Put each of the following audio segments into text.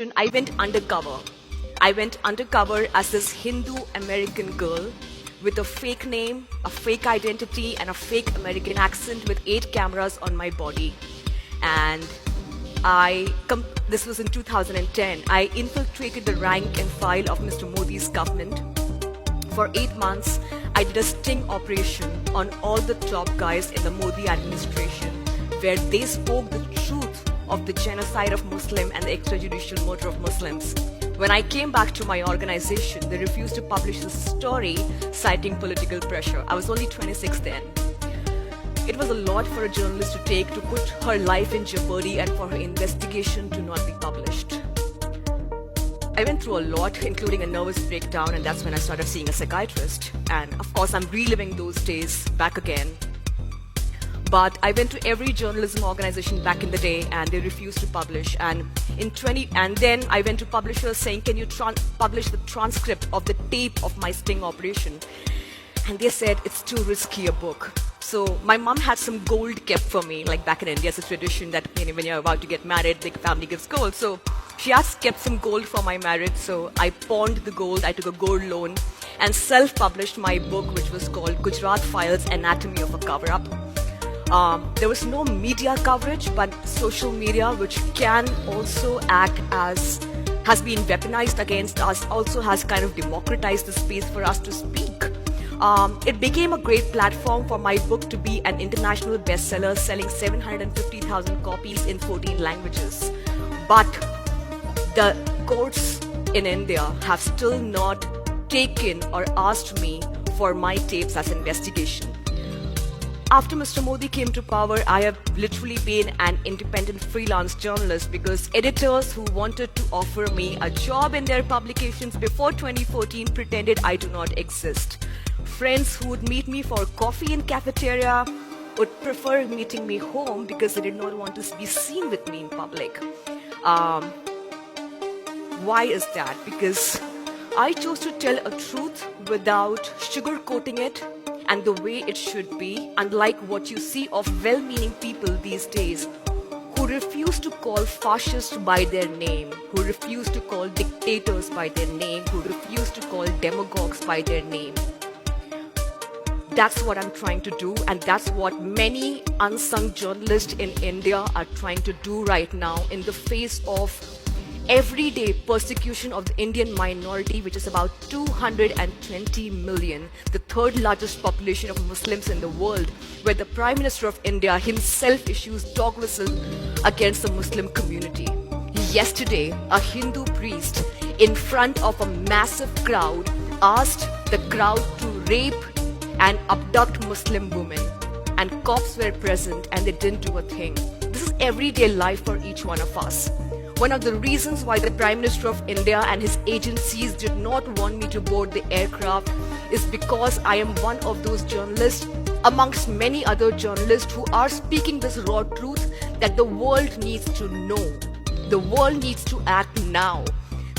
I went undercover. I went undercover as this Hindu American girl with a fake name, a fake identity, and a fake American accent with 8 cameras on my body. And this was in 2010. I infiltrated the rank and file of Mr. Modi's government. For 8 months, I did a sting operation on all the top guys in the Modi administration, where they spoke the truth of the genocide of Muslim and the extrajudicial murder of Muslims. When I came back to my organization, they refused to publish the story, citing political pressure. I was only 26 then. It was a lot for a journalist to take, to put her life in jeopardy and for her investigation to not be published. I went through a lot, including a nervous breakdown, and that's when I started seeing a psychiatrist. And of course, I'm reliving those days back again. But I went to every journalism organization back in the day, and they refused to publish. And then I went to publishers saying, "Can you publish the transcript of the tape of my sting operation?" And they said, "It's too risky a book." So my mom had some gold kept for me, like back in India, it's a tradition that when you're about to get married, the family gives gold. So she has kept some gold for my marriage. So I pawned the gold, I took a gold loan, and self-published my book, which was called Gujarat Files: Anatomy of a Cover-Up. There was no media coverage, but social media, which can also act as, has been weaponized against us, also has kind of democratized the space for us to speak. It became a great platform for my book to be an international bestseller, selling 750,000 copies in 14 languages. But the courts in India have still not taken or asked me for my tapes as investigation. After Mr. Modi came to power, I have literally been an independent freelance journalist because editors who wanted to offer me a job in their publications before 2014 pretended I do not exist. Friends who would meet me for coffee in cafeteria would prefer meeting me home because they did not want to be seen with me in public. Why is that? Because I chose to tell a truth without sugarcoating it and the way it should be, unlike what you see of well-meaning people these days who refuse to call fascists by their name, who refuse to call dictators by their name, who refuse to call demagogues by their name. That's what I'm trying to do, and that's what many unsung journalists in India are trying to do right now in the face of everyday persecution of the Indian minority, which is about 220 million, the third largest population of Muslims in the world, where the Prime Minister of India himself issues dog whistle against the Muslim community. Yesterday, a Hindu priest in front of a massive crowd asked the crowd to rape and abduct Muslim women, and cops were present and they didn't do a thing. This is everyday life for each one of us. One of the reasons why the Prime Minister of India and his agencies did not want me to board the aircraft is because I am one of those journalists, amongst many other journalists, who are speaking this raw truth that the world needs to know. The world needs to act now.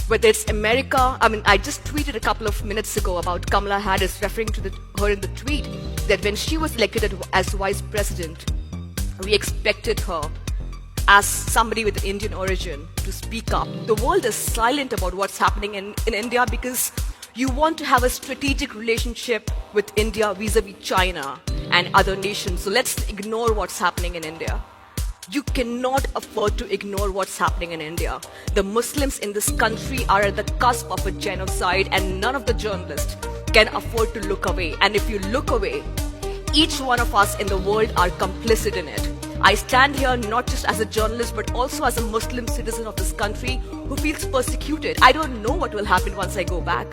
Whether it's America, I just tweeted a couple of minutes ago about Kamala Harris, referring to her in the tweet, that when she was elected as vice president, we expected her as somebody with Indian origin to speak up. The world is silent about what's happening in India because you want to have a strategic relationship with India vis-a-vis China and other nations. So let's ignore what's happening in India. You cannot afford to ignore what's happening in India. The Muslims in this country are at the cusp of a genocide, and none of the journalists can afford to look away. And if you look away, each one of us in the world are complicit in it. I stand here not just as a journalist, but also as a Muslim citizen of this country who feels persecuted. I don't know what will happen once I go back.